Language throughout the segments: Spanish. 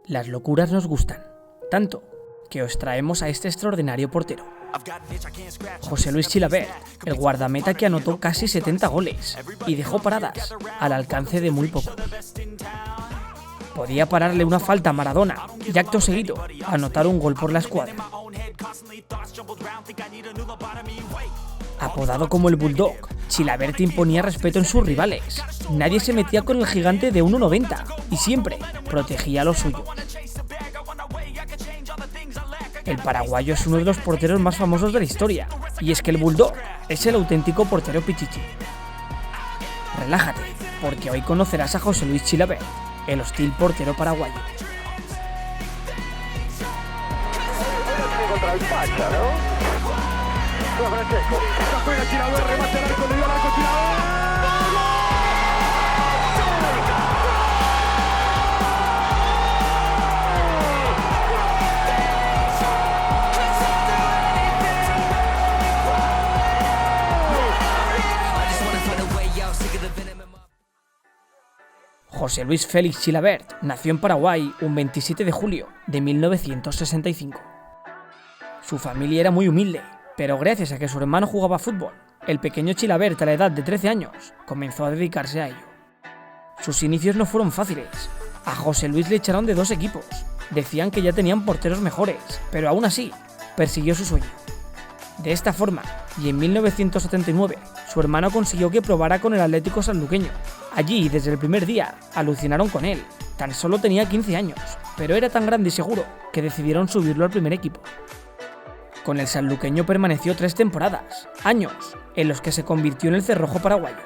Las locuras nos gustan, tanto que os traemos a este extraordinario portero. José Luis Chilavert, el guardameta que anotó casi 70 goles y dejó paradas al alcance de muy pocos. Podía pararle una falta a Maradona y acto seguido anotar un gol por la escuadra. Apodado como el Bulldog, Chilavert imponía respeto en sus rivales. Nadie se metía con el gigante de 1,90 y siempre protegía a los suyos. El paraguayo es uno de los porteros más famosos de la historia, y es que el Bulldog es el auténtico portero pichichi. Relájate, porque hoy conocerás a José Luis Chilavert, el hostil portero paraguayo. José Luis Félix Chilavert nació en Paraguay un 27 de julio de 1965. Su familia era muy humilde, pero gracias a que su hermano jugaba fútbol, el pequeño Chilavert a la edad de 13 años comenzó a dedicarse a ello. Sus inicios no fueron fáciles. A José Luis le echaron de 2 equipos. Decían que ya tenían porteros mejores, pero aún así persiguió su sueño. De esta forma, y en 1979, su hermano consiguió que probara con el Atlético Sanluqueño. Allí, desde el primer día, alucinaron con él. Tan solo tenía 15 años, pero era tan grande y seguro que decidieron subirlo al primer equipo. Con el sanluqueño permaneció 3 temporadas, años en los que se convirtió en el cerrojo paraguayo.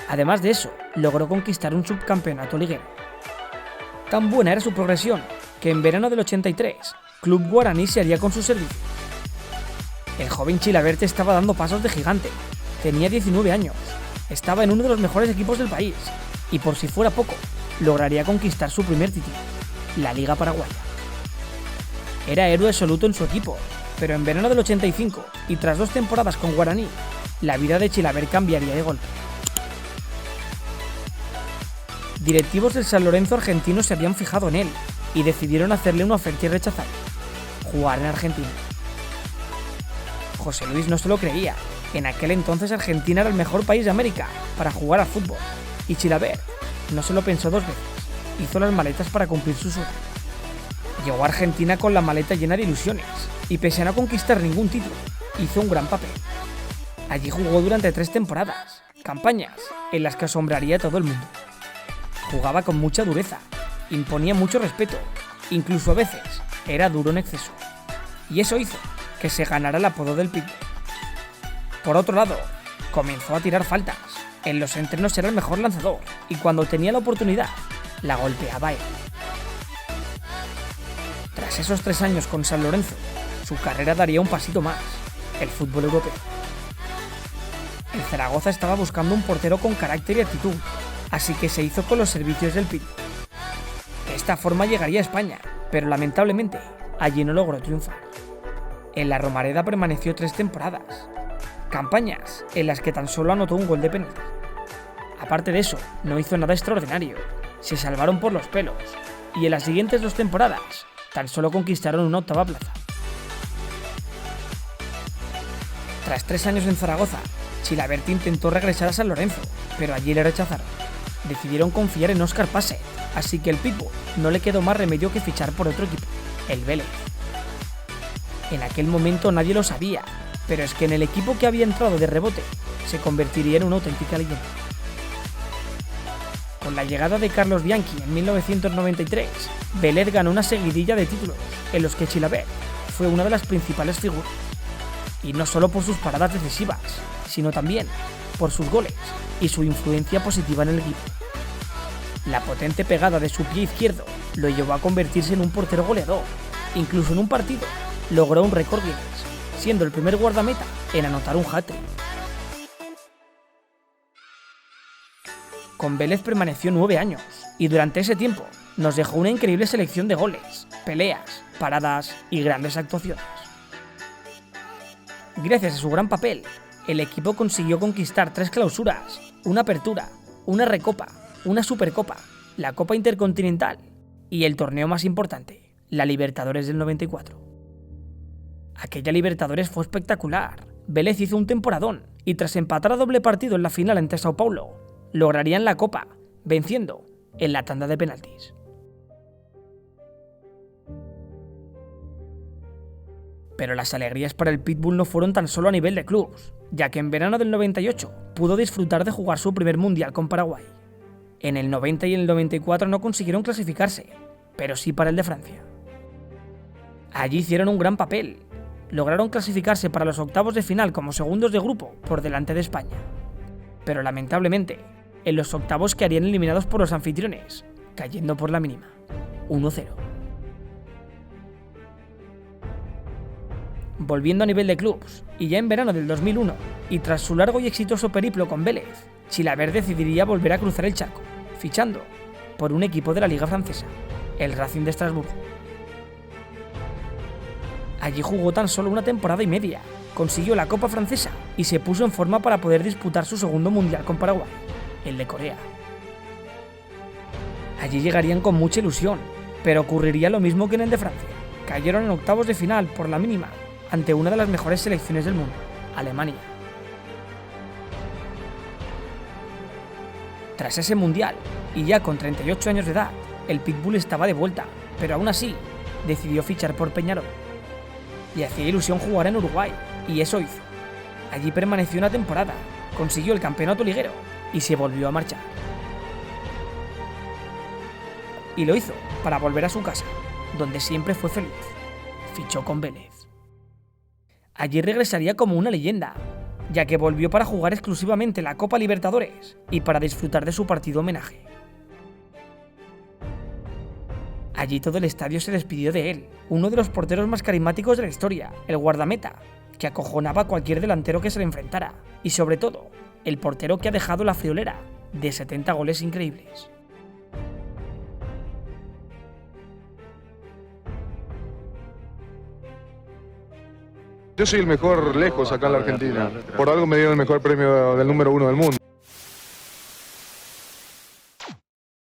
Además de eso, logró conquistar un subcampeonato liguero. Tan buena era su progresión, que en verano del 83, Club Guaraní se haría con su servicio. El joven Chilavert estaba dando pasos de gigante. Tenía 19 años, estaba en uno de los mejores equipos del país y, por si fuera poco, lograría conquistar su primer título, la Liga Paraguaya. Era héroe absoluto en su equipo, pero en verano del 85 y tras 2 temporadas con Guaraní, la vida de Chilavert cambiaría de golpe. Directivos del San Lorenzo argentino se habían fijado en él y decidieron hacerle una oferta y rechazar: jugar en Argentina. José Luis no se lo creía. En aquel entonces Argentina era el mejor país de América para jugar al fútbol, y Chilavert no se lo pensó 2 veces. Hizo las maletas para cumplir su sueño. Llegó a Argentina con la maleta llena de ilusiones, y pese a no conquistar ningún título, hizo un gran papel. Allí jugó durante 3 temporadas, campañas en las que asombraría a todo el mundo. Jugaba con mucha dureza, imponía mucho respeto, incluso a veces era duro en exceso, y eso hizo que se ganara el apodo del Pitbull. Por otro lado, comenzó a tirar faltas. En los entrenos era el mejor lanzador, y cuando tenía la oportunidad, la golpeaba él. Tras esos 3 años con San Lorenzo, su carrera daría un pasito más: el fútbol europeo. El Zaragoza estaba buscando un portero con carácter y actitud, así que se hizo con los servicios del Pitbull. De esta forma llegaría a España, pero lamentablemente allí no logró triunfar. En la Romareda permaneció 3 temporadas, campañas en las que tan solo anotó un gol de penalti. Aparte de eso, no hizo nada extraordinario, se salvaron por los pelos, y en las siguientes 2 temporadas tan solo conquistaron una 8ª plaza. Tras 3 años en Zaragoza, Chilavert intentó regresar a San Lorenzo, pero allí le rechazaron. Decidieron confiar en Óscar Pase, así que el Pitbull no le quedó más remedio que fichar por otro equipo, el Vélez. En aquel momento nadie lo sabía, pero es que en el equipo que había entrado de rebote se convertiría en una auténtica leyenda. Con la llegada de Carlos Bianchi en 1993, Vélez ganó una seguidilla de títulos en los que Chilavert fue una de las principales figuras. Y no solo por sus paradas decisivas, sino también por sus goles y su influencia positiva en el equipo. La potente pegada de su pie izquierdo lo llevó a convertirse en un portero goleador. Incluso en un partido logró un récord Guinness, siendo el primer guardameta en anotar un hat-trick. Con Vélez permaneció 9 años, y durante ese tiempo nos dejó una increíble selección de goles, peleas, paradas y grandes actuaciones. Gracias a su gran papel, el equipo consiguió conquistar 3 clausuras, una apertura, una recopa, una supercopa, la Copa Intercontinental Y el torneo más importante, la Libertadores del 94. Aquella Libertadores fue espectacular. Vélez hizo un temporadón y tras empatar a doble partido en la final ante Sao Paulo, lograrían la Copa, venciendo en la tanda de penaltis. Pero las alegrías para el Pitbull no fueron tan solo a nivel de clubs, ya que en verano del 98 pudo disfrutar de jugar su primer mundial con Paraguay. En el 90 y en el 94 no consiguieron clasificarse, pero sí para el de Francia. Allí hicieron un gran papel. Lograron clasificarse para los octavos de final como segundos de grupo por delante de España. Pero lamentablemente, en los octavos quedarían eliminados por los anfitriones, cayendo por la mínima, 1-0. Volviendo a nivel de clubs, y ya en verano del 2001, y tras su largo y exitoso periplo con Vélez, Chilavert decidiría volver a cruzar el charco, fichando por un equipo de la Liga Francesa, el Racing de Estrasburgo. Allí jugó tan solo una temporada y media, consiguió la Copa Francesa y se puso en forma para poder disputar su segundo mundial con Paraguay, el de Corea. Allí llegarían con mucha ilusión, pero ocurriría lo mismo que en el de Francia. Cayeron en octavos de final por la mínima ante una de las mejores selecciones del mundo, Alemania. Tras ese mundial, y ya con 38 años de edad, el Pitbull estaba de vuelta, pero aún así decidió fichar por Peñarol. Le hacía ilusión jugar en Uruguay, y eso hizo. Allí permaneció una temporada, consiguió el campeonato liguero y se volvió a marchar. Y lo hizo para volver a su casa, donde siempre fue feliz. Fichó con Vélez. Allí regresaría como una leyenda, ya que volvió para jugar exclusivamente la Copa Libertadores y para disfrutar de su partido homenaje. Allí todo el estadio se despidió de él, uno de los porteros más carismáticos de la historia, el guardameta, que acojonaba a cualquier delantero que se le enfrentara, y sobre todo, el portero que ha dejado la friolera de 70 goles increíbles. Yo soy el mejor lejos acá en la Argentina. Por algo me dieron el mejor premio del número 1 del mundo.